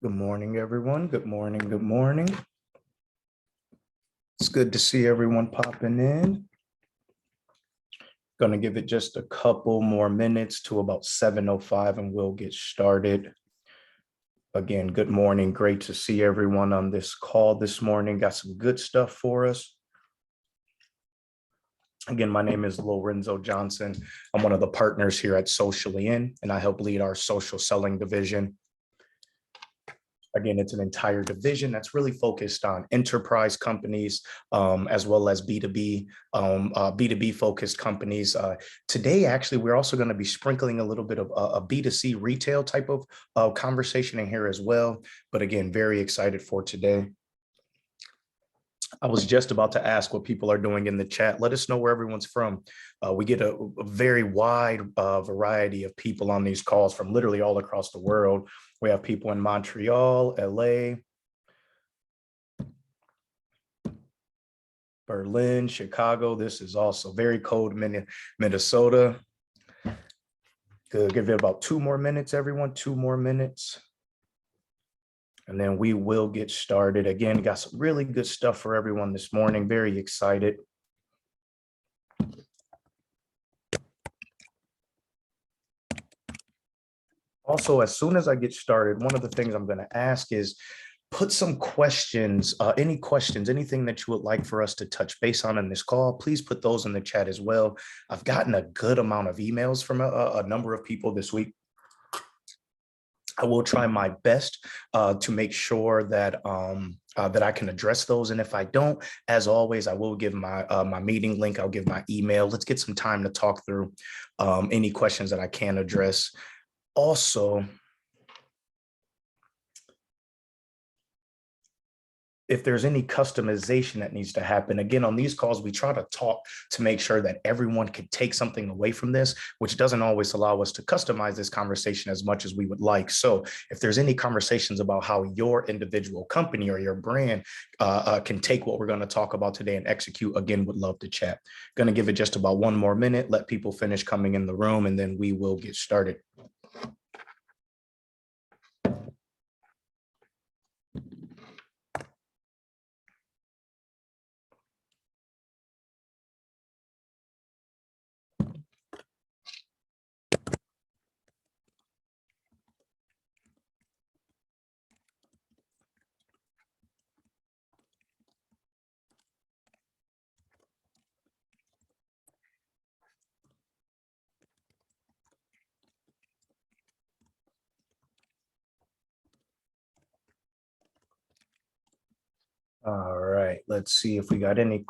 Good morning, everyone. Good morning. Good morning. It's good to see everyone popping in. Going to give it just a couple more minutes to about 7:05 and we'll get started. Again, good morning. Great to see everyone on this call this morning. Got some good stuff for us. Again, my name is Lorenzo Johnson. I'm one of the partners here at Socially In, and I help lead our social selling division. Again, it's an entire division that's really focused on enterprise companies, as well as B2B, B2B focused companies. Today, actually, we're also going to be sprinkling a little bit of a B2C retail type of conversation in here as well. But again, very excited for today. I was just about to ask what people are doing in the chat. Let us know where everyone's from. We get a very wide variety of people on these calls from literally all across the world. We have people in Montreal, LA, Berlin, Chicago. This is also very cold, Minnesota. Good. Give it about 2 more minutes, everyone. 2 more minutes. And then we will get started. Again, got some really good stuff for everyone this morning. Very excited. Also, as soon as I get started, one of the things I'm going to ask is put some questions, any questions, anything that you would like for us to touch base on in this call, please put those in the chat as well. I've gotten a good amount of emails from a number of people this week. I will try my best to make sure that that I can address those. And if I don't, as always, I will give my my meeting link. I'll give my email. Let's get some time to talk through any questions that I can address. Also, if there's any customization that needs to happen, again, on these calls, we try to talk to make sure that everyone can take something away from this, which doesn't always allow us to customize this conversation as much as we would like. So if there's any conversations about how your individual company or your brand can take what we're going to talk about today and execute, again, would love to chat. Going to give it just about 1 more minute, let people finish coming in the room, and then we will get started. All right, let's see if we got anything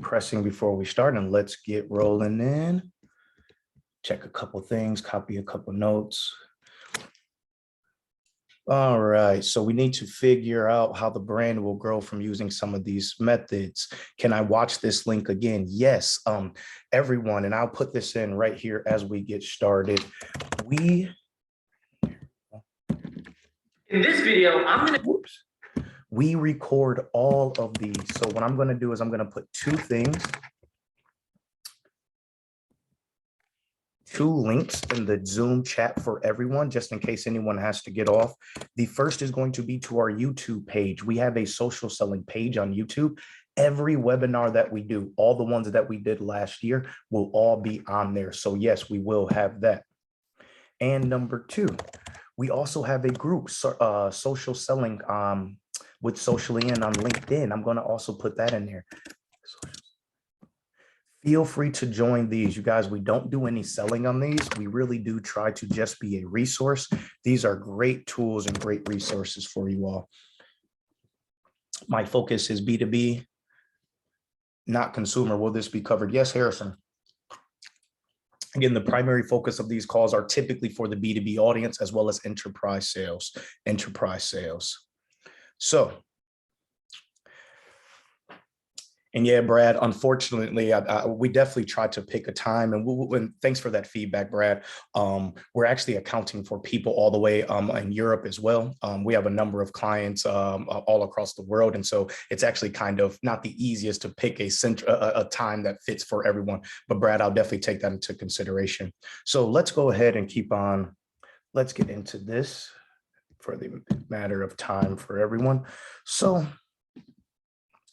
pressing before we start, and let's get rolling in. Check a couple things, copy a couple notes. All right, so we need to figure out how the brand will grow from using some of these methods. Can I watch this link again? Yes, everyone, and I'll put this in right here as we get started. In this video, we record all of these. So what I'm going to do is I'm going to put 2 things, 2 links in the Zoom chat for everyone, just in case anyone has to get off. The first is going to be to our YouTube page. We have a social selling page on YouTube. Every webinar that we do, all the ones that we did last year, will all be on there. So yes, we will have that. And number 2, we also have a group, social selling with Socially In on LinkedIn. I'm going to also put that in there. Feel free to join these. You guys, we don't do any selling on these. We really do try to just be a resource. These are great tools and great resources for you all. My focus is B2B, not consumer. Will this be covered? Yes, Harrison. Again, the primary focus of these calls are typically for the B2B audience as well as enterprise sales. So, and yeah, Brad, unfortunately, we definitely tried to pick a time, and thanks for that feedback, Brad. We're actually accounting for people all the way in Europe as well. We have a number of clients all across the world, and so it's actually kind of not the easiest to pick a time that fits for everyone. But Brad, I'll definitely take that into consideration. So let's go ahead and keep on. Let's get into this. for the matter of time for everyone. So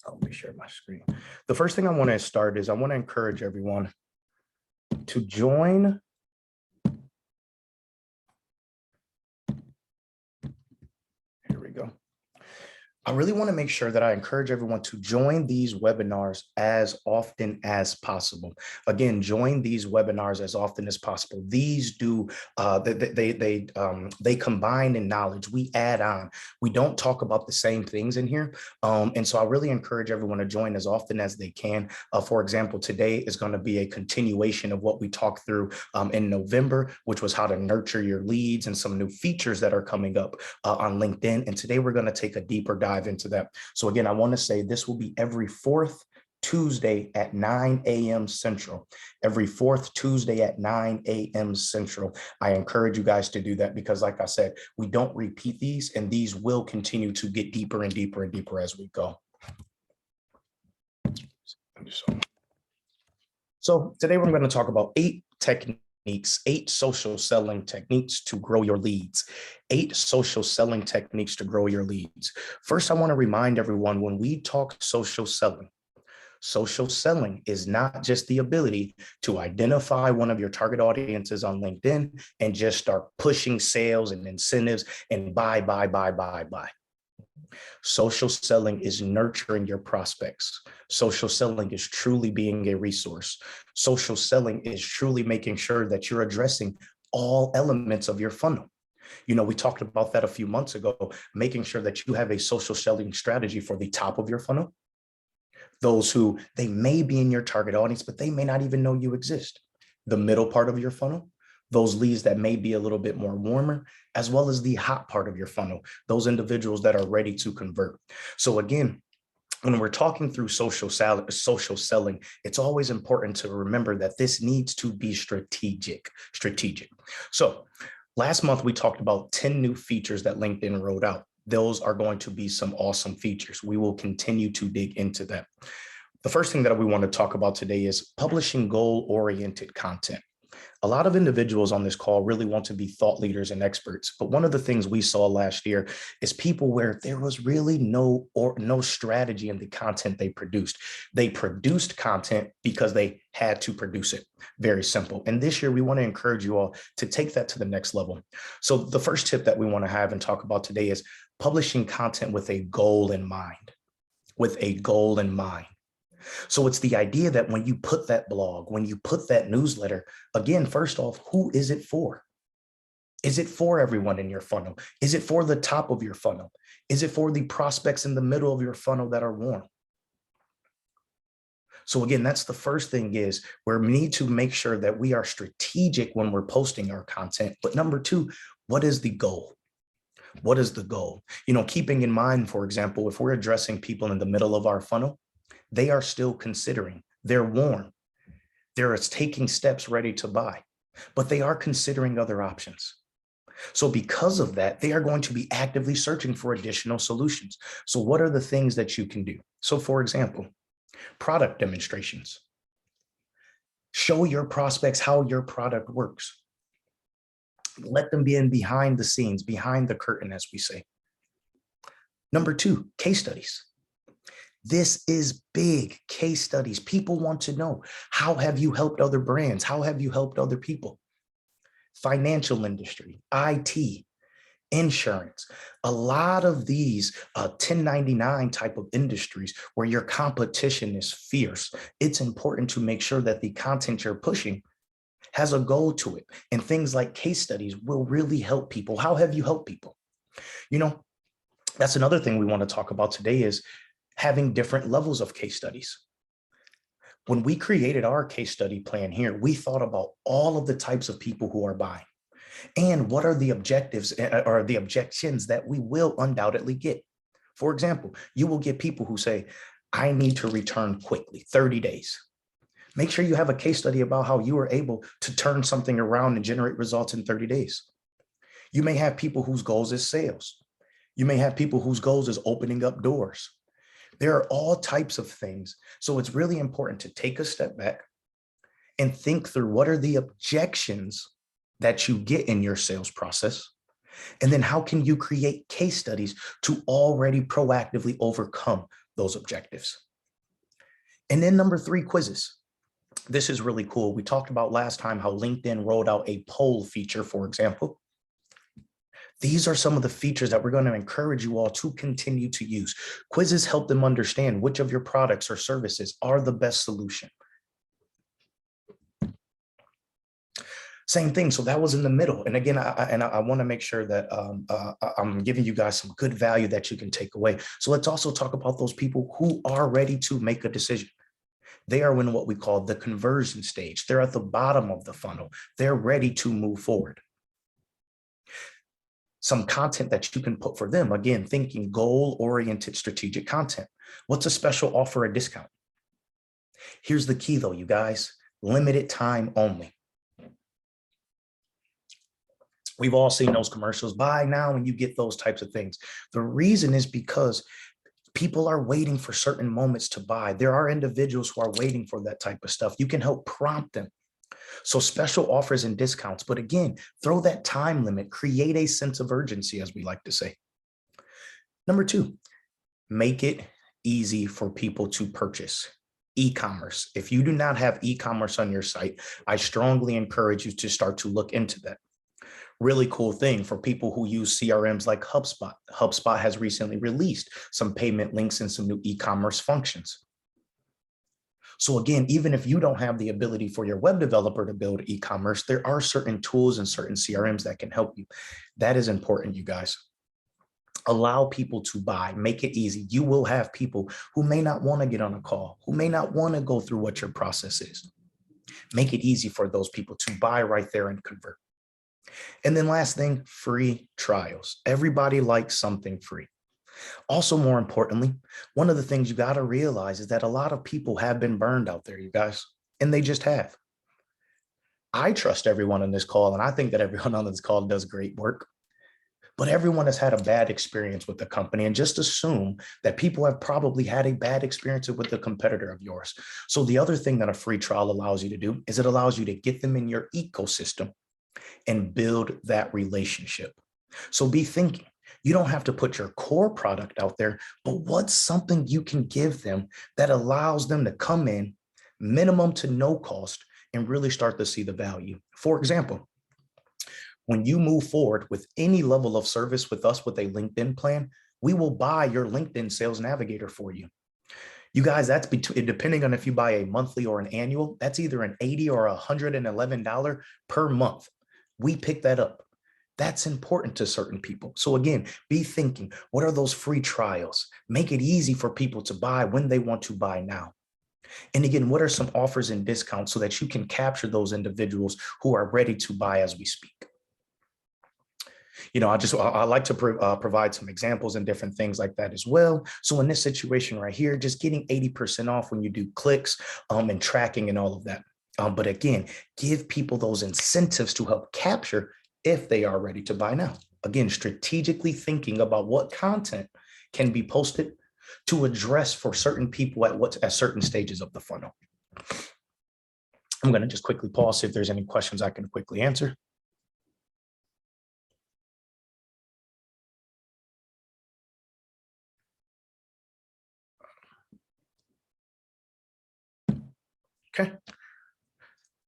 let me share my screen. The first thing I want to start is I want to encourage everyone to join. Here we go. I really want to make sure that I encourage everyone to join these webinars as often as possible. Again, join these webinars as often as possible. These do they combine in knowledge. We add on. We don't talk about the same things in here, and so I really encourage everyone to join as often as they can. For example, today is going to be a continuation of what we talked through in November, which was how to nurture your leads and some new features that are coming up on LinkedIn. And today we're going to take a deeper dive into that. So again, I want to say this will be every fourth Tuesday at 9 a.m. Central. Every fourth Tuesday at 9 a.m. Central. I encourage you guys to do that because, like I said, we don't repeat these, and these will continue to get deeper and deeper and deeper as we go. So today we're going to talk about 8 techniques, 8 social selling techniques to grow your leads. 8 social selling techniques to grow your leads. First, I want to remind everyone, when we talk social selling is not just the ability to identify one of your target audiences on LinkedIn and just start pushing sales and incentives and buy. Social selling is nurturing your prospects. Social selling is truly being a resource. Social selling is truly making sure that you're addressing all elements of your funnel. You know, we talked about that a few months ago, making sure that you have a social selling strategy for the top of your funnel. Those who they may be in your target audience, but they may not even know you exist. The middle part of your funnel, those leads that may be a little bit more warmer, as well as the hot part of your funnel, those individuals that are ready to convert. So again, when we're talking through social selling, it's always important to remember that this needs to be strategic. So last month, we talked about 10 new features that LinkedIn rolled out. Those are going to be some awesome features. We will continue to dig into that. The first thing that we want to talk about today is publishing goal-oriented content. A lot of individuals on this call really want to be thought leaders and experts, but one of the things we saw last year is people where there was really no strategy in the content they produced. They produced content because they had to produce it. Very simple. And this year, we want to encourage you all to take that to the next level. So the first tip that we want to have and talk about today is publishing content with a goal in mind. With a goal in mind. So it's the idea that when you put that blog, when you put that newsletter, again, first off, who is it for? Is it for everyone in your funnel? Is it for the top of your funnel? Is it for the prospects in the middle of your funnel that are warm? So again, that's the first thing is we need to make sure that we are strategic when we're posting our content. But number 2, what is the goal? What is the goal? You know, keeping in mind, for example, if we're addressing people in the middle of our funnel, they are still considering, they're warm, they're taking steps ready to buy, but they are considering other options. So because of that, they are going to be actively searching for additional solutions. So what are the things that you can do? So for example, product demonstrations. Show your prospects how your product works. Let them be in behind the scenes, behind the curtain, as we say. Number 2, case studies. This is big. Case studies. People want to know, how have you helped other brands? How have you helped other people? Financial industry, IT, insurance, a lot of these 1099 type of industries where your competition is fierce. It's important to make sure that the content you're pushing has a goal to it. And things like case studies will really help people. How have you helped people? You know, that's another thing we want to talk about today is having different levels of case studies. When we created our case study plan here, we thought about all of the types of people who are buying and what are the objectives or the objections that we will undoubtedly get. For example, you will get people who say, I need to return quickly, 30 days. Make sure you have a case study about how you were able to turn something around and generate results in 30 days. You may have people whose goals is sales. You may have people whose goals is opening up doors. There are all types of things. So it's really important to take a step back and think through what are the objections that you get in your sales process, And then how can you create case studies to already proactively overcome those objectives? And then number 3, quizzes. This is really cool. We talked about last time how LinkedIn rolled out a poll feature, for example. These are some of the features that we're going to encourage you all to continue to use. Quizzes help them understand which of your products or services are the best solution. Same thing. So that was in the middle. And again, I want to make sure that I'm giving you guys some good value that you can take away. So let's also talk about those people who are ready to make a decision. They are in what we call the conversion stage. They're at the bottom of the funnel. They're ready to move forward. Some content that you can put for them, again, thinking goal-oriented strategic content. What's a special offer or discount? Here's the key though, you guys, limited time only. We've all seen those commercials, buy now and you get those types of things. The reason is because people are waiting for certain moments to buy. There are individuals who are waiting for that type of stuff. You can help prompt them. So special offers and discounts, but again, throw that time limit, create a sense of urgency, as we like to say. Number 2, make it easy for people to purchase. E-commerce. If you do not have e-commerce on your site, I strongly encourage you to start to look into that. Really cool thing for people who use CRMs like HubSpot. HubSpot has recently released some payment links and some new e-commerce functions. So again, even if you don't have the ability for your web developer to build e-commerce, there are certain tools and certain CRMs that can help you. That is important, you guys. Allow people to buy, make it easy. You will have people who may not want to get on a call, who may not want to go through what your process is. Make it easy for those people to buy right there and convert. And then last thing, free trials. Everybody likes something free. Also, more importantly, one of the things you got to realize is that a lot of people have been burned out there, you guys, and they just have. I trust everyone on this call, and I think that everyone on this call does great work, but everyone has had a bad experience with the company, and just assume that people have probably had a bad experience with a competitor of yours. So the other thing that a free trial allows you to do is it allows you to get them in your ecosystem and build that relationship. So be thinking. You don't have to put your core product out there, but what's something you can give them that allows them to come in minimum to no cost and really start to see the value? For example, when you move forward with any level of service with us with a LinkedIn plan, we will buy your LinkedIn Sales Navigator for you. You guys, that's depending on if you buy a monthly or an annual, that's either an $80 or $111 per month. We pick that up. That's important to certain people. So again, be thinking, what are those free trials? Make it easy for people to buy when they want to buy now. And again, what are some offers and discounts so that you can capture those individuals who are ready to buy as we speak? You know, I like to provide some examples and different things like that as well. So in this situation right here, just getting 80% off when you do clicks and tracking and all of that. But again, give people those incentives to help capture if they are ready to buy now. Again, strategically thinking about what content can be posted to address for certain people at certain stages of the funnel. I'm going to just quickly pause, see if there's any questions I can quickly answer. Okay.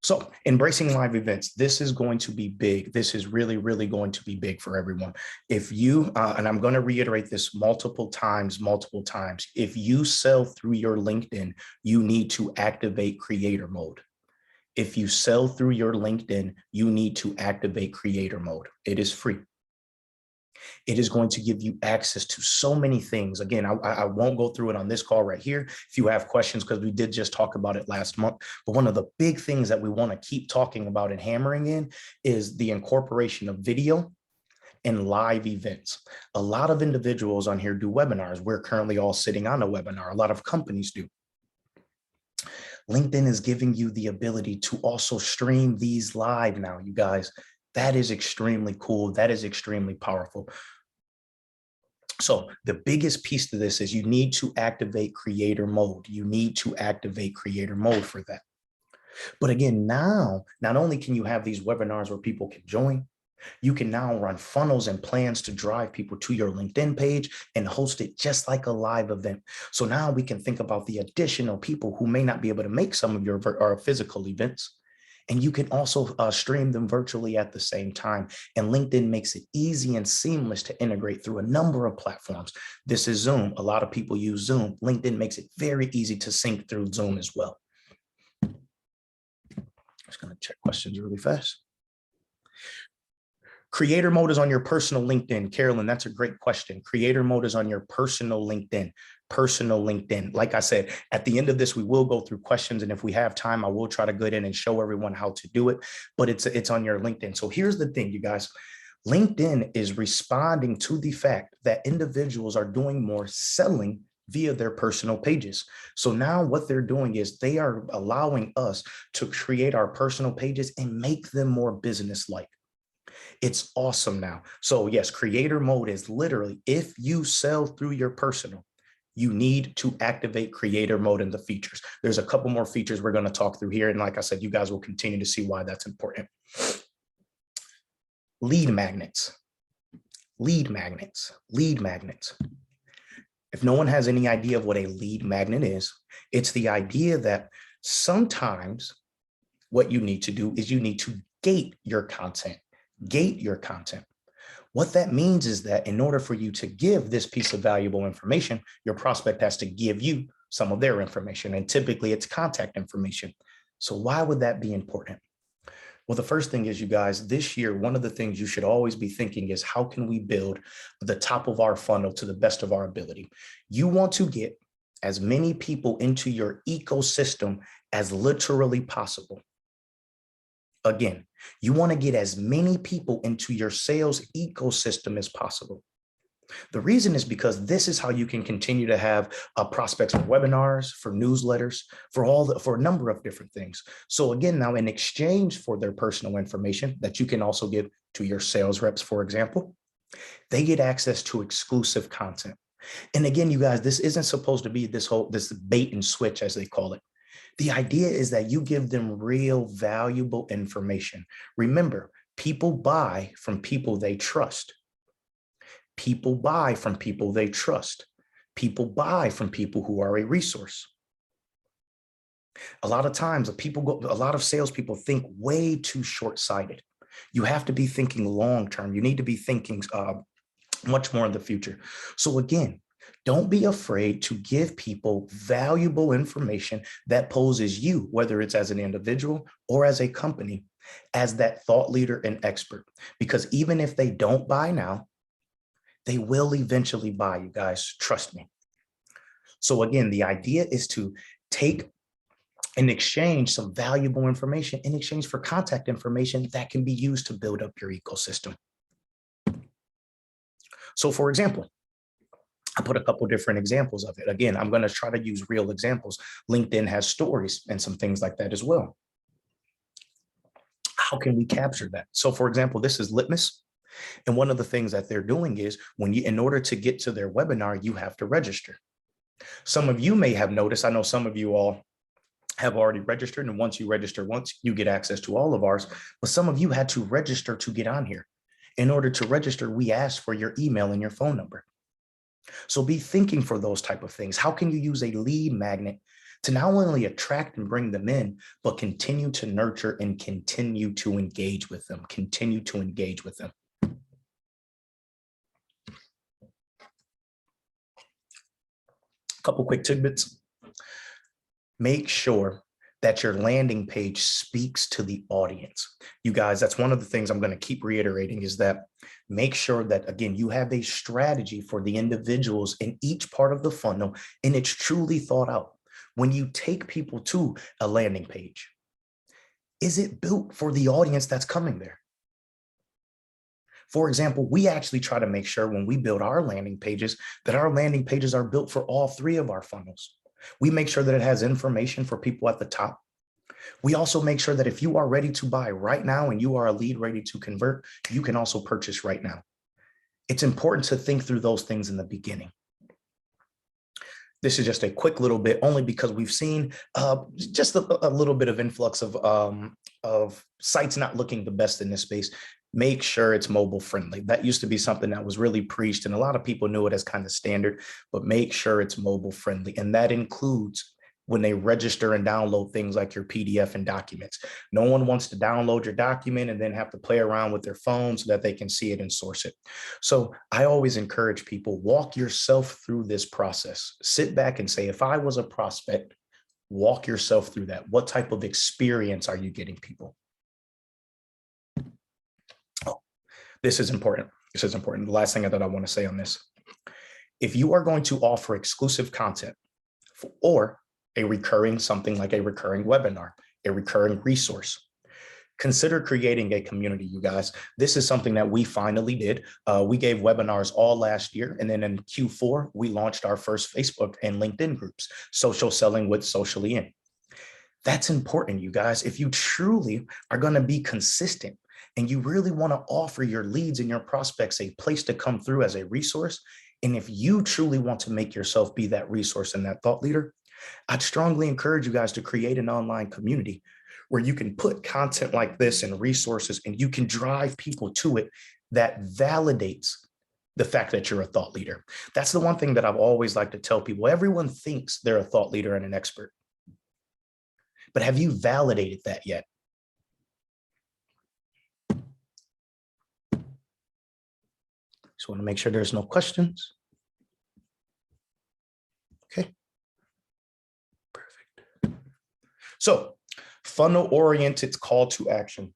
So embracing live events, this is going to be big. This is really, really going to be big for everyone. If you, and I'm going to reiterate this multiple times, if you sell through your LinkedIn, you need to activate creator mode. If you sell through your LinkedIn, you need to activate creator mode. It is free. It is going to give you access to so many things. Again, I won't go through it on this call right here. If you have questions, because we did just talk about it last month, but one of the big things that we want to keep talking about and hammering in is the incorporation of video and live events. A lot of individuals on here do webinars. We're currently all sitting on a webinar. A lot of companies do. LinkedIn is giving you the ability to also stream these live now, you guys. That is extremely cool. That is extremely powerful. So the biggest piece to this is you need to activate creator mode. You need to activate creator mode for that. But again, now, not only can you have these webinars where people can join, You can now run funnels and plans to drive people to your LinkedIn page and host it just like a live event. So now we can think about the additional people who may not be able to make some of your physical events. And you can also stream them virtually at the same time. And LinkedIn makes it easy and seamless to integrate through a number of platforms. This is Zoom. A lot of people use Zoom. LinkedIn makes it very easy to sync through Zoom as well. Just going to check questions really fast. Creator mode is on your personal LinkedIn. Carolyn, that's a great question. Creator mode is on your personal LinkedIn. Personal LinkedIn. Like I said, at the end of this, we will go through questions. And if we have time, I will try to get in and show everyone how to do it. But it's on your LinkedIn. So here's the thing, you guys. LinkedIn is responding to the fact that individuals are doing more selling via their personal pages. So now what they're doing is they are allowing us to create our personal pages and make them more business-like. It's awesome now. So yes, creator mode is literally, if you sell through your personal, you need to activate creator mode in the features. There's a couple more features we're going to talk through here. And like I said, you guys will continue to see why that's important. Lead magnets, lead magnets, lead magnets. If no one has any idea of what a lead magnet is, it's the idea that sometimes what you need to do is you need to gate your content. Gate your content. What that means is that in order for you to give this piece of valuable information, your prospect has to give you some of their information, and typically it's contact information. So why would that be important? Well, the first thing is, you guys, this year, one of the things you should always be thinking is, how can we build the top of our funnel to the best of our ability? You want to get as many people into your ecosystem as literally possible. Again, you want to get as many people into your sales ecosystem as possible. The reason is because this is how you can continue to have prospects for webinars, for newsletters, for a number of different things. So again, now in exchange for their personal information that you can also give to your sales reps, for example, they get access to exclusive content. And again, you guys, this isn't supposed to be this bait and switch, as they call it. The idea is that you give them real valuable information. Remember, people buy from people they trust. People buy from people they trust. People buy from people who are a resource. A lot of times, a lot of salespeople think way too short-sighted. You have to be thinking long-term. You need to be thinking much more in the future. So again, don't be afraid to give people valuable information that poses you, whether it's as an individual or as a company, as that thought leader and expert. Because even if they don't buy now, they will eventually buy, you guys, trust me. So again, the idea is to take and exchange some valuable information in exchange for contact information that can be used to build up your ecosystem. So for example, I put a couple different examples of it. Again, I'm going to try to use real examples. LinkedIn has stories and some things like that as well. How can we capture that? So for example, this is Litmus. And one of the things that they're doing is in order to get to their webinar, you have to register. Some of you may have noticed, I know some of you all have already registered. And once you register, you get access to all of ours. But some of you had to register to get on here. In order to register, we asked for your email and your phone number. So be thinking for those type of things. How can you use a lead magnet to not only attract and bring them in, but continue to nurture and continue to engage with them, continue to engage with them. A couple quick tidbits. Make sure that your landing page speaks to the audience. You guys, that's one of the things I'm going to keep reiterating, is that make sure that, again, you have a strategy for the individuals in each part of the funnel, and it's truly thought out. When you take people to a landing page, is it built for the audience that's coming there? For example, we actually try to make sure when we build our landing pages that our landing pages are built for all three of our funnels. We make sure that it has information for people at the top. We also make sure that if you are ready to buy right now and you are a lead ready to convert, you can also purchase right now. It's important to think through those things in the beginning. This is just a quick little bit, only because we've seen just a little bit of influx of sites not looking the best in this space. Make sure it's mobile friendly. That used to be something that was really preached, and a lot of people knew it as kind of standard, but make sure it's mobile friendly. And that includes when they register and download things like your PDF and documents. No one wants to download your document and then have to play around with their phone so that they can see it and source it. So I always encourage people, walk yourself through this process. Sit back and say, if I was a prospect, walk yourself through that. What type of experience are you getting people? Oh, this is important. This is important. The last thing that I want to say on this, if you are going to offer exclusive content or a recurring, something like a recurring webinar, a recurring resource, consider creating a community, you guys. This is something that we finally did. We gave webinars all last year. And then in Q4, we launched our first Facebook and LinkedIn groups, Social Selling with Socially In. That's important, you guys. If you truly are going to be consistent and you really want to offer your leads and your prospects a place to come through as a resource, and if you truly want to make yourself be that resource and that thought leader, I'd strongly encourage you guys to create an online community where you can put content like this and resources, and you can drive people to it that validates the fact that you're a thought leader. That's the one thing that I've always liked to tell people. Everyone thinks they're a thought leader and an expert, but have you validated that yet? Just want to make sure there's no questions. Okay. Perfect. So, funnel-oriented call to action.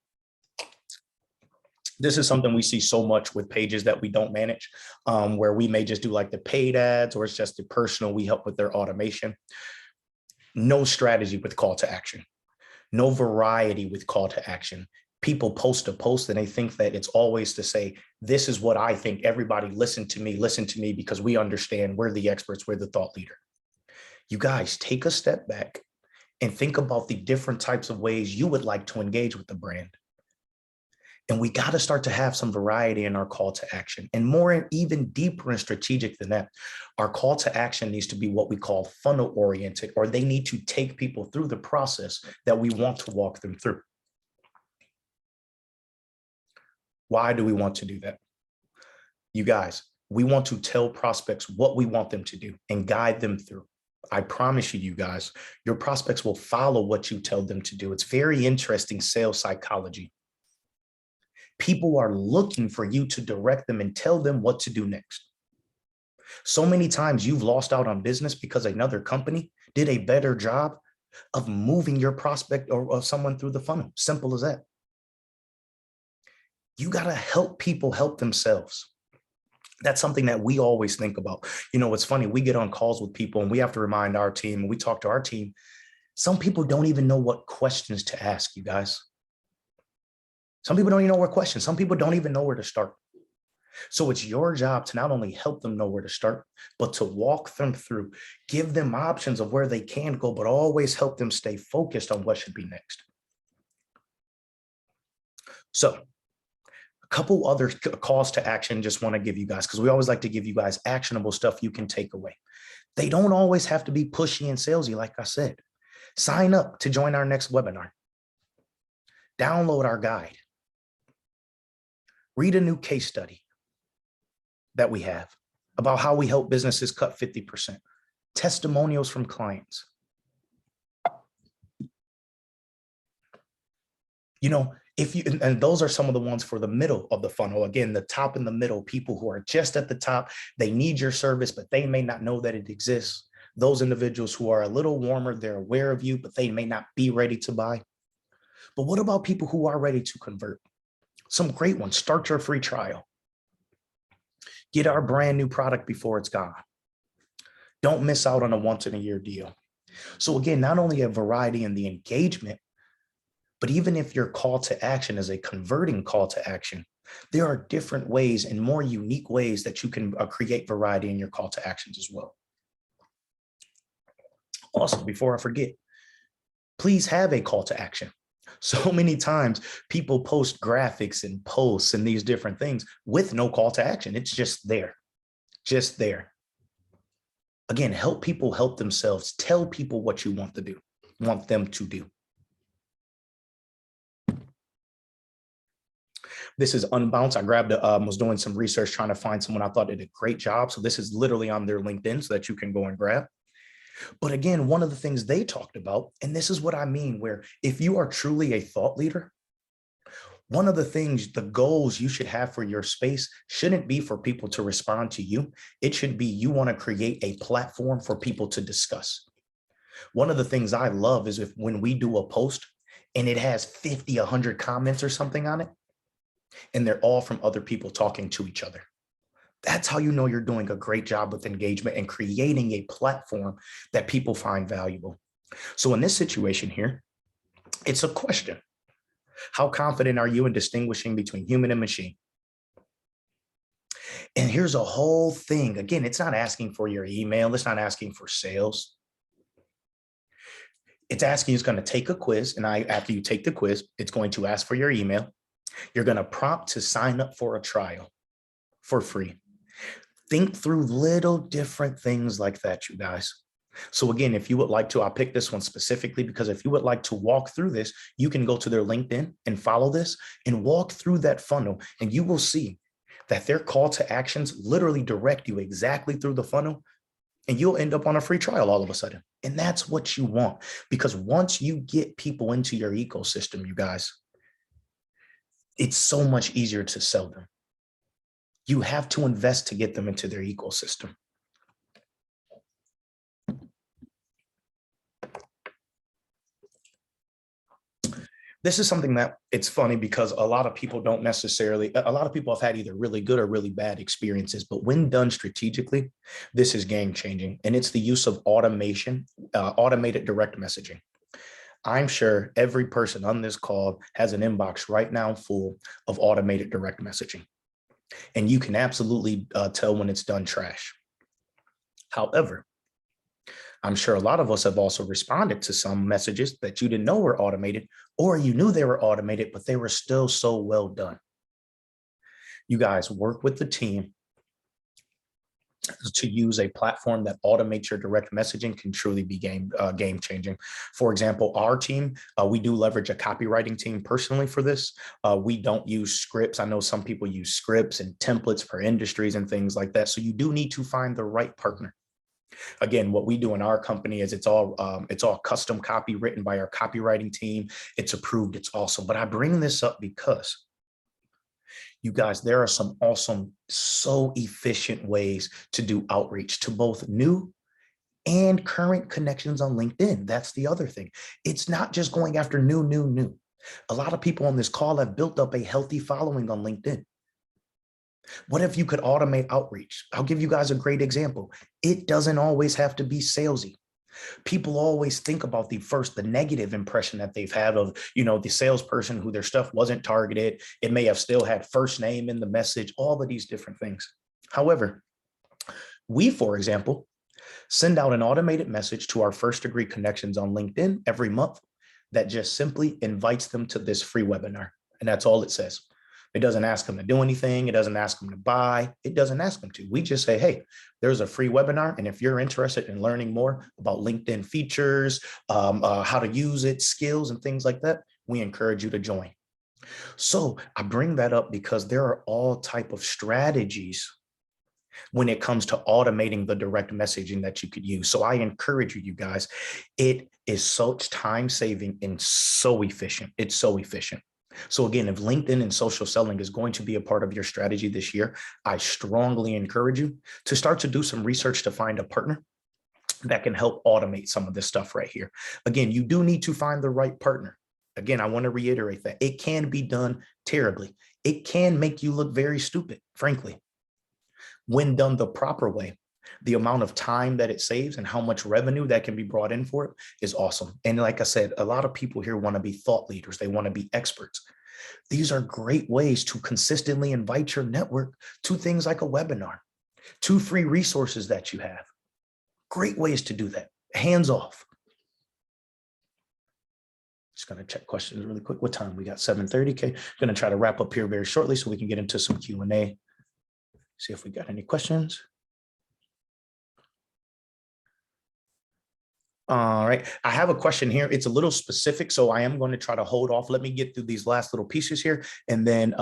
This is something we see so much with pages that we don't manage, where we may just do like the paid ads, or it's just the personal, we help with their automation. No strategy with call to action, no variety with call to action. People post a post and they think that it's always to say, this is what I think, everybody listen to me because we understand, we're the experts, we're the thought leader. You guys, take a step back and think about the different types of ways you would like to engage with the brand. And we got to start to have some variety in our call to action, and more, even deeper and strategic than that. Our call to action needs to be what we call funnel oriented, or they need to take people through the process that we want to walk them through. Why do we want to do that? You guys, we want to tell prospects what we want them to do and guide them through. I promise you, you guys, your prospects will follow what you tell them to do. It's very interesting sales psychology. People are looking for you to direct them and tell them what to do next. So many times you've lost out on business because another company did a better job of moving your prospect or someone through the funnel. Simple as that. You got to help people help themselves. That's something that we always think about. You know, it's funny, we get on calls with people and we have to remind our team, and we talk to our team. Some people don't even know what questions to ask, you guys. Some people don't even know what questions. Some people don't even know where to start. So it's your job to not only help them know where to start, but to walk them through, give them options of where they can go, but always help them stay focused on what should be next. So a couple other calls to action, just want to give you guys, because we always like to give you guys actionable stuff you can take away. They don't always have to be pushy and salesy, like I said. Sign up to join our next webinar. Download our guide. Read a new case study that we have about how we help businesses cut 50%. Testimonials from clients. You know, if you, and those are some of the ones for the middle of the funnel. Again, the top and the middle, people who are just at the top, they need your service, but they may not know that it exists. Those individuals who are a little warmer, they're aware of you, but they may not be ready to buy. But what about people who are ready to convert? Some great ones. Start your free trial. Get our brand new product before it's gone. Don't miss out on a once-in-a-year deal. So again, not only a variety in the engagement, but even if your call to action is a converting call to action, there are different ways and more unique ways that you can create variety in your call to actions as well. Also, before I forget, please have a call to action. So many times people post graphics and posts and these different things with no call to action. It's just there, just there. Again, help people help themselves. Tell people what you want to do, want them to do. This is Unbounce. I grabbed, was doing some research trying to find someone I thought did a great job. So this is literally on their LinkedIn so that you can go and grab. But again, one of the things they talked about, and this is what I mean, where if you are truly a thought leader, one of the things, the goals you should have for your space shouldn't be for people to respond to you. It should be you want to create a platform for people to discuss. One of the things I love is if when we do a post and it has 50, 100 comments or something on it, and they're all from other people talking to each other. That's how you know you're doing a great job with engagement and creating a platform that people find valuable. So in this situation here, it's a question. How confident are you in distinguishing between human and machine? And here's a whole thing. Again, it's not asking for your email. It's not asking for sales. It's asking, it's going to take a quiz. And after you take the quiz, it's going to ask for your email. You're going to prompt to sign up for a trial for free. Think through little different things like that, you guys. So again, if you would like to, I'll pick this one specifically because if you would like to walk through this, you can go to their LinkedIn and follow this and walk through that funnel, and you will see that their call to actions literally direct you exactly through the funnel, and you'll end up on a free trial all of a sudden. And that's what you want, because once you get people into your ecosystem, you guys, it's so much easier to sell them. You have to invest to get them into their ecosystem. This is something that it's funny because a lot of people don't necessarily, a lot of people have had either really good or really bad experiences, but when done strategically, this is game changing. And it's the use of automation, automated direct messaging. I'm sure every person on this call has an inbox right now full of automated direct messaging. And you can absolutely tell when it's done trash. However, I'm sure a lot of us have also responded to some messages that you didn't know were automated, or you knew they were automated, but they were still so well done. You guys work with the team to use a platform that automates your direct messaging can truly be game changing. For example, our team, we do leverage a copywriting team personally for this. We don't use scripts. I know some people use scripts and templates for industries and things like that. So you do need to find the right partner. Again, what we do in our company is it's all custom copy written by our copywriting team. It's approved. It's awesome. But I bring this up because you guys, there are some awesome, so efficient ways to do outreach to both new and current connections on LinkedIn. That's the other thing. It's not just going after new. A lot of people on this call have built up a healthy following on LinkedIn. What if you could automate outreach? I'll give you guys a great example. It doesn't always have to be salesy. People always think about the negative impression that they've had of, the salesperson who their stuff wasn't targeted. It may have still had first name in the message, all of these different things. However, we, for example, send out an automated message to our first degree connections on LinkedIn every month that just simply invites them to this free webinar. And that's all it says. It doesn't ask them to do anything. It doesn't ask them to buy. It doesn't ask them to. We just say, hey, there's a free webinar. And if you're interested in learning more about LinkedIn features, how to use it, skills and things like that, we encourage you to join. So I bring that up because there are all type of strategies when it comes to automating the direct messaging that you could use. So I encourage you guys, it is such time saving and so efficient. It's so efficient. So again, if LinkedIn and social selling is going to be a part of your strategy this year, I strongly encourage you to start to do some research to find a partner that can help automate some of this stuff right here. Again, you do need to find the right partner. Again, I want to reiterate that it can be done terribly. It can make you look very stupid, frankly. When done the proper way, the amount of time that it saves and how much revenue that can be brought in for it is awesome. And like I said, a lot of people here want to be thought leaders. They want to be experts. These are great ways to consistently invite your network to things like a webinar, to free resources that you have. Great ways to do that. Hands off. Just going to check questions really quick. What time? We got 7:30. Okay. Going to try to wrap up here very shortly so we can get into some Q&A. See if we got any questions. All right, I have a question here. It's a little specific, so I am going to try to hold off. Let me get through these last little pieces here, and then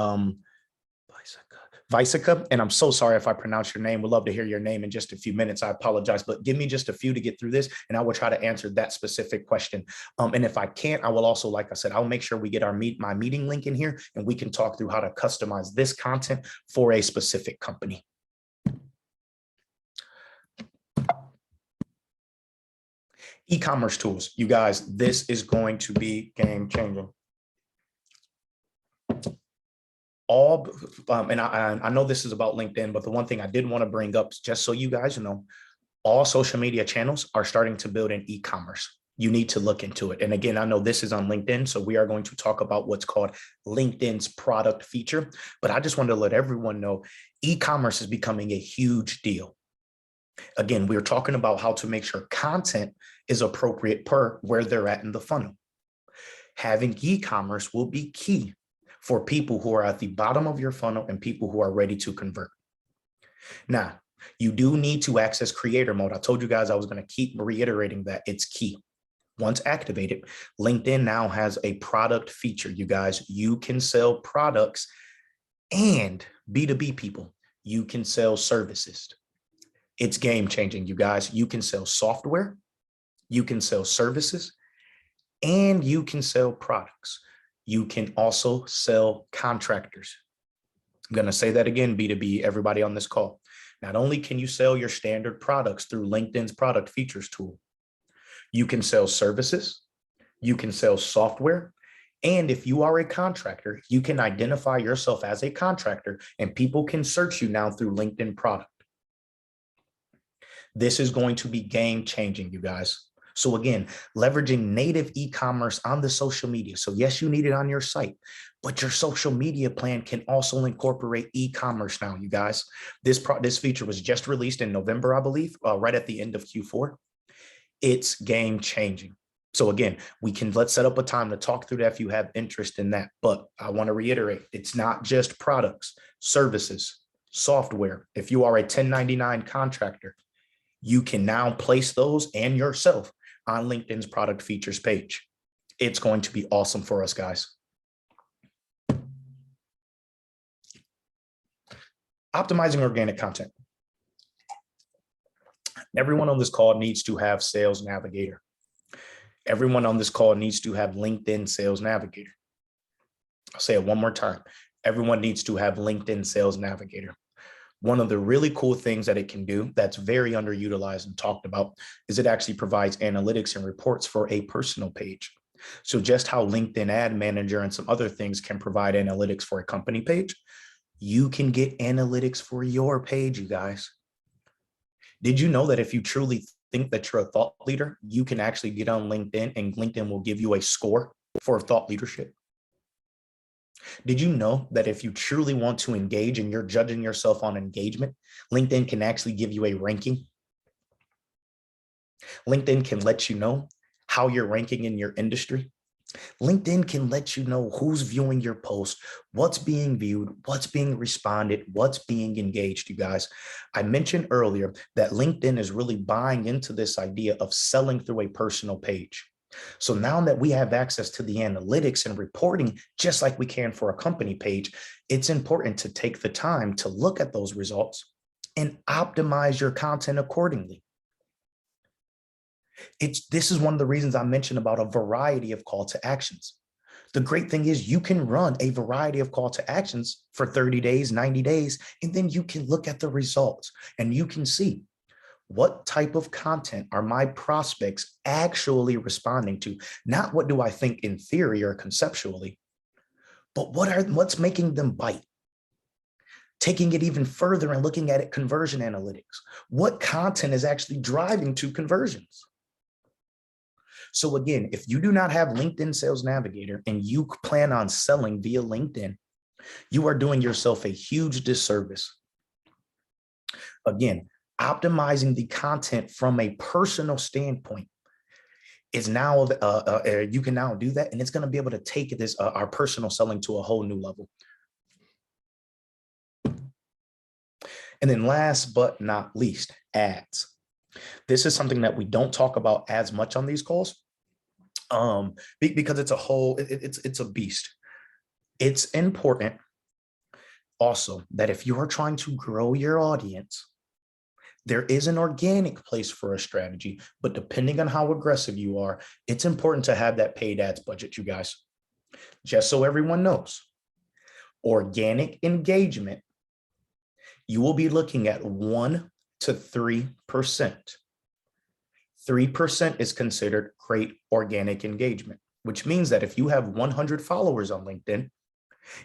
Visica, and I'm so sorry if I pronounce your name. We'd love to hear your name in just a few minutes. I apologize, but give me just a few to get through this, and I will try to answer that specific question. And if I can't, I will also, like I said, I'll make sure we get my meeting link in here, and we can talk through how to customize this content for a specific company. E-commerce tools, you guys, this is going to be game changing. And I know this is about LinkedIn, but the one thing I did want to bring up, just so you guys know, all social media channels are starting to build an e-commerce. You need to look into it. And again, I know this is on LinkedIn, so we are going to talk about what's called LinkedIn's product feature. But I just wanted to let everyone know e-commerce is becoming a huge deal. Again, we're talking about how to make sure content is appropriate per where they're at in the funnel. Having e-commerce will be key for people who are at the bottom of your funnel and people who are ready to convert. Now, you do need to access creator mode. I told you guys I was going to keep reiterating that it's key. Once activated, LinkedIn now has a product feature, you guys. You can sell products, and B2B people, you can sell services. It's game changing, you guys. You can sell software, you can sell services, and you can sell products. You can also sell contractors. I'm going to say that again, B2B, everybody on this call. Not only can you sell your standard products through LinkedIn's product features tool, you can sell services, you can sell software, and if you are a contractor, you can identify yourself as a contractor and people can search you now through LinkedIn product. This is going to be game changing, you guys. So again, leveraging native e-commerce on the social media. So yes, you need it on your site, but your social media plan can also incorporate e-commerce now, you guys. This feature was just released in November, I believe, right at the end of Q4. It's game changing. So again, let's set up a time to talk through that if you have interest in that. But I want to reiterate, it's not just products, services, software. If you are a 1099 contractor, you can now place those and yourself on LinkedIn's product features page. It's going to be awesome for us, guys. Optimizing organic content. Everyone on this call needs to have Sales Navigator. Everyone on this call needs to have LinkedIn Sales Navigator. I'll say it one more time. Everyone needs to have LinkedIn Sales Navigator. One of the really cool things that it can do that's very underutilized and talked about is it actually provides analytics and reports for a personal page. So just how LinkedIn Ad Manager and some other things can provide analytics for a company page, you can get analytics for your page, you guys. Did you know that if you truly think that you're a thought leader, you can actually get on LinkedIn and LinkedIn will give you a score for thought leadership? Did you know that if you truly want to engage and you're judging yourself on engagement, LinkedIn can actually give you a ranking? LinkedIn can let you know how you're ranking in your industry. LinkedIn can let you know who's viewing your post, what's being viewed, what's being responded, what's being engaged, you guys. I mentioned earlier that LinkedIn is really buying into this idea of selling through a personal page. So now that we have access to the analytics and reporting, just like we can for a company page, it's important to take the time to look at those results and optimize your content accordingly. This is one of the reasons I mentioned about a variety of call to actions. The great thing is you can run a variety of call to actions for 30 days, 90 days, and then you can look at the results and you can see what type of content are my prospects actually responding to? Not what do I think in theory or conceptually, but what's making them bite? Taking it even further and looking at it, conversion analytics. What content is actually driving to conversions? So again, if you do not have LinkedIn Sales Navigator and you plan on selling via LinkedIn, you are doing yourself a huge disservice. Again, optimizing the content from a personal standpoint is now, you can now do that, and it's going to be able to take this, our personal selling to a whole new level. And then last but not least, ads. This is something that we don't talk about as much on these calls because it's a whole, it's a beast. It's important also that if you are trying to grow your audience, there is an organic place for a strategy, but depending on how aggressive you are, it's important to have that paid ads budget, you guys. Just so everyone knows, organic engagement, you will be looking at 1 to 3%. 3% is considered great organic engagement, which means that if you have 100 followers on LinkedIn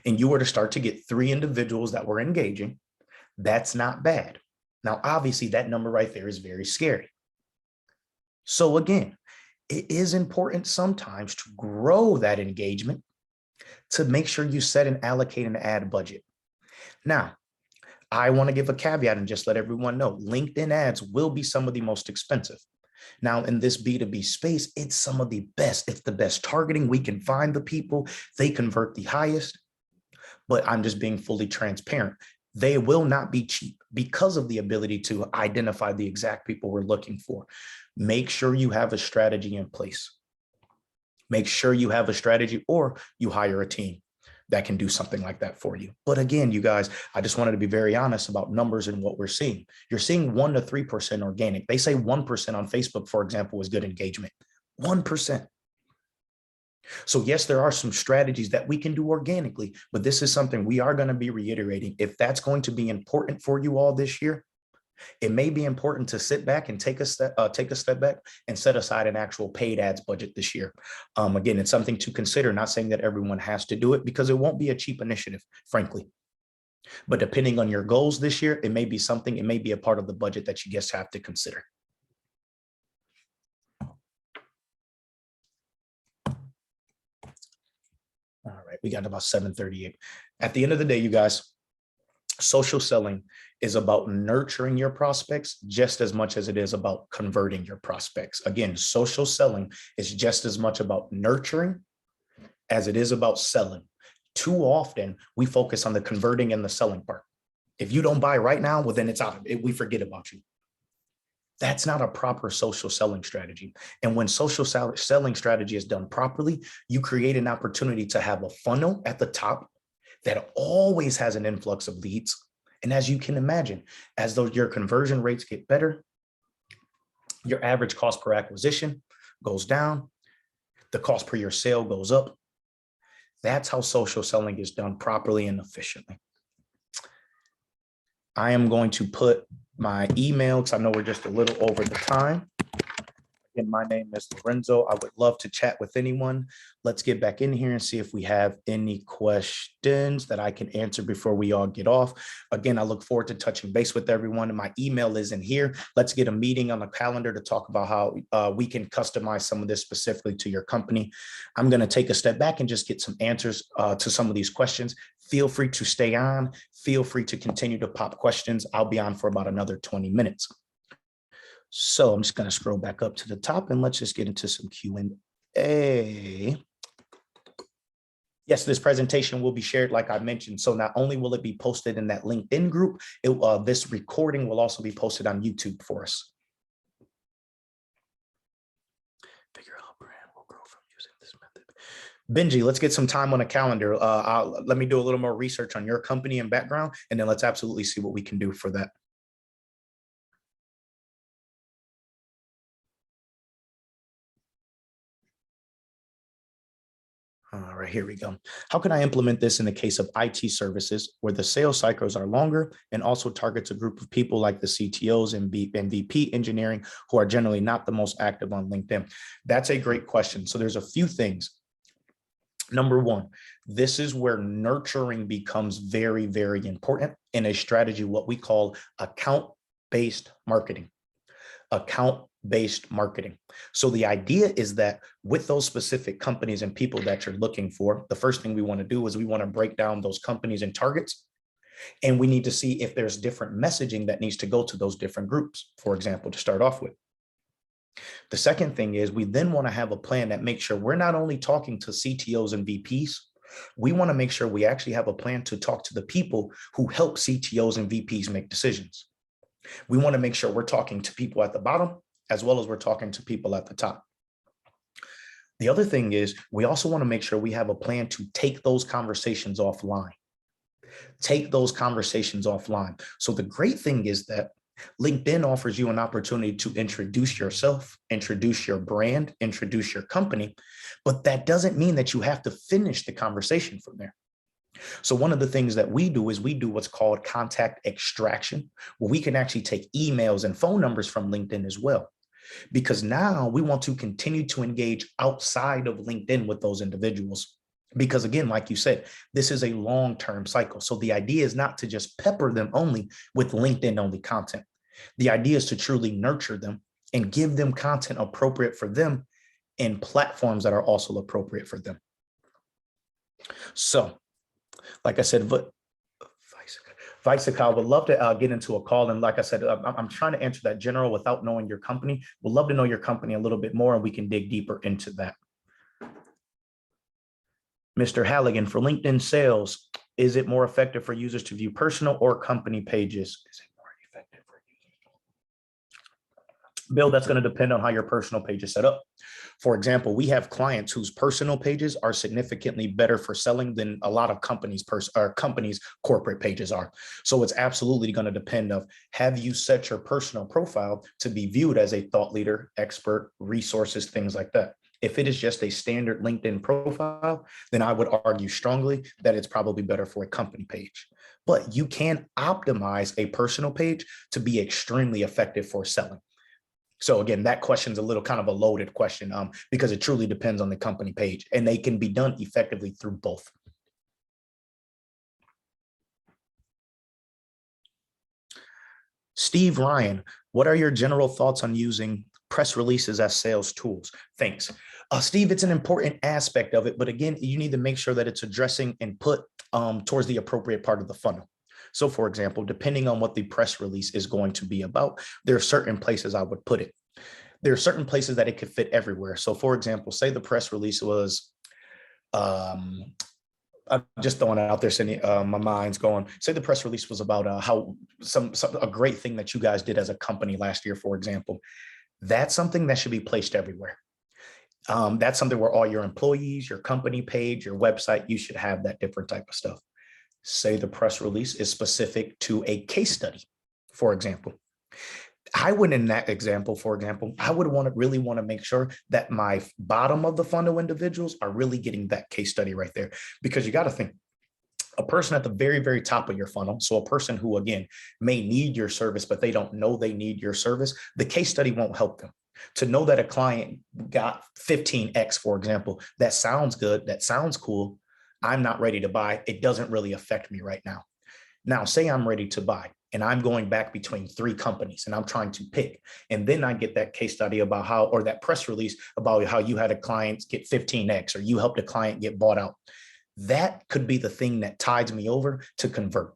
and you were to start to get 3 individuals that were engaging, that's not bad. Now, obviously, that number right there is very scary. So again, it is important sometimes to grow that engagement to make sure you set and allocate an ad budget. Now, I want to give a caveat and just let everyone know, LinkedIn ads will be some of the most expensive. Now, in this B2B space, it's some of the best. It's the best targeting. We can find the people, they convert the highest, but I'm just being fully transparent. They will not be cheap because of the ability to identify the exact people we're looking for. Make sure you have a strategy in place. Make sure you have a strategy, or you hire a team that can do something like that for you. But again, you guys, I just wanted to be very honest about numbers and what we're seeing. You're seeing 1 to 3% organic. They say 1% on Facebook, for example, is good engagement. 1%. So yes, there are some strategies that we can do organically, but this is something we are going to be reiterating. If that's going to be important for you all this year, it may be important to sit back and take a step back and set aside an actual paid ads budget this year. Again, it's something to consider, not saying that everyone has to do it, because it won't be a cheap initiative, frankly. But depending on your goals this year, it may be something, it may be a part of the budget that you just have to consider. All right, we got about 7:38. At the end of the day, you guys, social selling is about nurturing your prospects just as much as it is about converting your prospects. Again, social selling is just as much about nurturing as it is about selling. Too often, we focus on the converting and the selling part. If you don't buy right now, well, then it's out of it. We forget about you. That's not a proper social selling strategy. And when social selling strategy is done properly, you create an opportunity to have a funnel at the top that always has an influx of leads. And as you can imagine, as though your conversion rates get better, your average cost per acquisition goes down, the cost per your sale goes up. That's how social selling is done properly and efficiently. I am going to put my email, because I know we're just a little over the time. Again, my name is Lorenzo. I would love to chat with anyone. Let's get back in here and see if we have any questions that I can answer before we all get off. Again, I look forward to touching base with everyone. And my email is in here. Let's get a meeting on the calendar to talk about how we can customize some of this specifically to your company. I'm going to take a step back and just get some answers to some of these questions. Feel free to stay on. Feel free to continue to pop questions. I'll be on for about another 20 minutes. So I'm just going to scroll back up to the top and let's just get into some Q&A. Yes, this presentation will be shared, like I mentioned. So not only will it be posted in that LinkedIn group, this recording will also be posted on YouTube for us. Figure out brand will grow from using this method. Benji, let's get some time on a calendar. Let me do a little more research on your company and background, and then let's absolutely see what we can do for that. All right, here we go. How can I implement this in the case of IT services where the sales cycles are longer and also targets a group of people like the CTOs and VP engineering who are generally not the most active on LinkedIn? That's a great question. So there's a few things. Number one, this is where nurturing becomes very, very important in a strategy, what we call account-based marketing. Account-based marketing. So the idea is that with those specific companies and people that you're looking for, the first thing we want to do is we want to break down those companies and targets. And we need to see if there's different messaging that needs to go to those different groups, for example, to start off with. The second thing is we then want to have a plan that makes sure we're not only talking to CTOs and VPs, we want to make sure we actually have a plan to talk to the people who help CTOs and VPs make decisions. We want to make sure we're talking to people at the bottom as well as we're talking to people at the top. The other thing is we also want to make sure we have a plan to take those conversations offline. Take those conversations offline. So the great thing is that LinkedIn offers you an opportunity to introduce yourself, introduce your brand, introduce your company, but that doesn't mean that you have to finish the conversation from there. So one of the things that we do is we do what's called contact extraction, where we can actually take emails and phone numbers from LinkedIn as well. Because now we want to continue to engage outside of LinkedIn with those individuals. Because again, like you said, this is a long-term cycle. So the idea is not to just pepper them only with LinkedIn only content. The idea is to truly nurture them and give them content appropriate for them in platforms that are also appropriate for them. So, like I said, Vicekal would love to get into a call. And like I said, I'm trying to answer that general without knowing your company. We'd love to know your company a little bit more and we can dig deeper into that. Mr. Halligan, for LinkedIn sales, is it more effective for users to view personal or company pages? Is it more effective for users? Bill, that's going to depend on how your personal page is set up. For example, we have clients whose personal pages are significantly better for selling than a lot of companies' corporate pages are. So it's absolutely going to depend on, have you set your personal profile to be viewed as a thought leader, expert, resources, things like that. If it is just a standard LinkedIn profile, then I would argue strongly that it's probably better for a company page. But you can optimize a personal page to be extremely effective for selling. So again, that question is a little kind of a loaded question because it truly depends on the company page, and they can be done effectively through both. Steve Ryan, what are your general thoughts on using press releases as sales tools? Thanks. Steve, it's an important aspect of it, but again, you need to make sure that it's addressing and put towards the appropriate part of the funnel. So for example, depending on what the press release is going to be about, there are certain places I would put it. There are certain places that it could fit everywhere. So for example, say the press release was, I'm just throwing it out there, Cindy, my mind's going, say the press release was about how a great thing that you guys did as a company last year, for example. That's something that should be placed everywhere. That's something where all your employees, your company page, your website, you should have that different type of stuff. Say the press release is specific to a case study, for example. I would, in that example, for example, I would really want to make sure that my bottom of the funnel individuals are really getting that case study right there, because you got to think, a person at the very, very top of your funnel, so a person who, again, may need your service, but they don't know they need your service, the case study won't help them. To know that a client got 15X, for example, that sounds good, that sounds cool, I'm not ready to buy, it doesn't really affect me right now. Now, say I'm ready to buy and I'm going back between 3 companies and I'm trying to pick, and then I get that case study about how, or that press release about how you had a client get 15X or you helped a client get bought out. That could be the thing that tides me over to convert.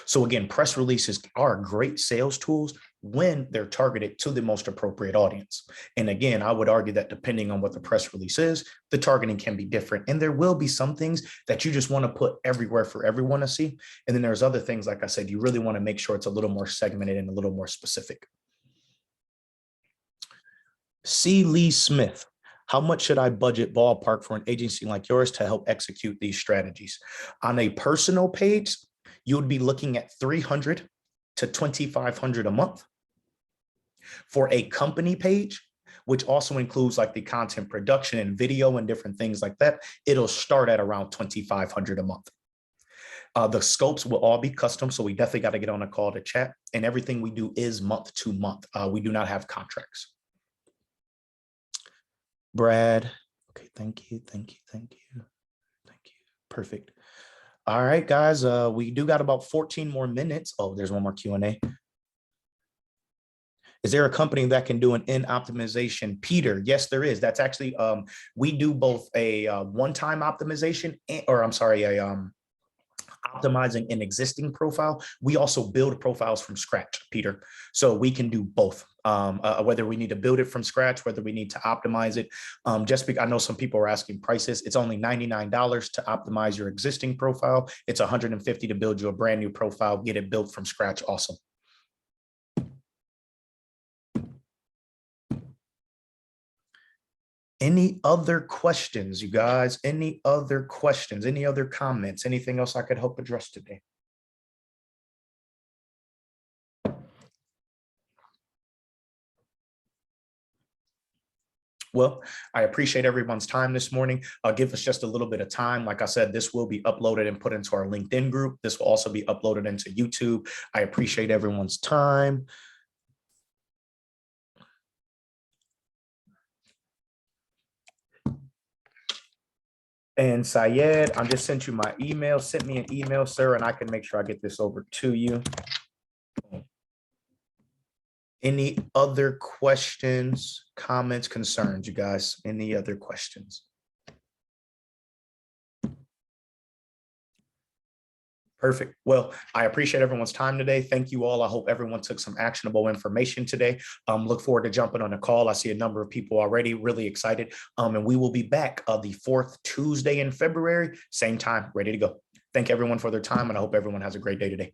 So again, press releases are great sales tools when they're targeted to the most appropriate audience. And again, I would argue that depending on what the press release is, the targeting can be different. And there will be some things that you just want to put everywhere for everyone to see. And then there's other things, like I said, you really want to make sure it's a little more segmented and a little more specific. C. Lee Smith, how much should I budget ballpark for an agency like yours to help execute these strategies? On a personal page, you would be looking at $300 to $2,500 a month. For a company page, which also includes like the content production and video and different things like that, it'll start at around $2,500 a month. The scopes will all be custom, so we definitely got to get on a call to chat, and everything we do is month to month. We do not have contracts. Brad, okay, thank you. Perfect. All right, guys, we do got about 14 more minutes. Oh, there's one more Q&A. Is there a company that can do an in optimization? Peter, yes, there is. That's actually, we do both a one-time optimization, optimizing an existing profile. We also build profiles from scratch, Peter. So we can do both, whether we need to build it from scratch, whether we need to optimize it. Just because I know some people are asking prices, it's only $99 to optimize your existing profile. It's $150 to build you a brand new profile, get it built from scratch. Awesome. Any other questions, you guys? Any other questions? Any other comments? Anything else I could help address today? Well, I appreciate everyone's time this morning. Give us just a little bit of time. Like I said, this will be uploaded and put into our LinkedIn group. This will also be uploaded into YouTube. I appreciate everyone's time. And Syed, I just sent you my email. Send me an email, sir, and I can make sure I get this over to you. Any other questions, comments, concerns, you guys? Any other questions? Perfect. Well, I appreciate everyone's time today. Thank you all. I hope everyone took some actionable information today. Look forward to jumping on a call. I see a number of people already really excited. And we will be back the 4th Tuesday in February, same time, ready to go. Thank everyone for their time, and I hope everyone has a great day today.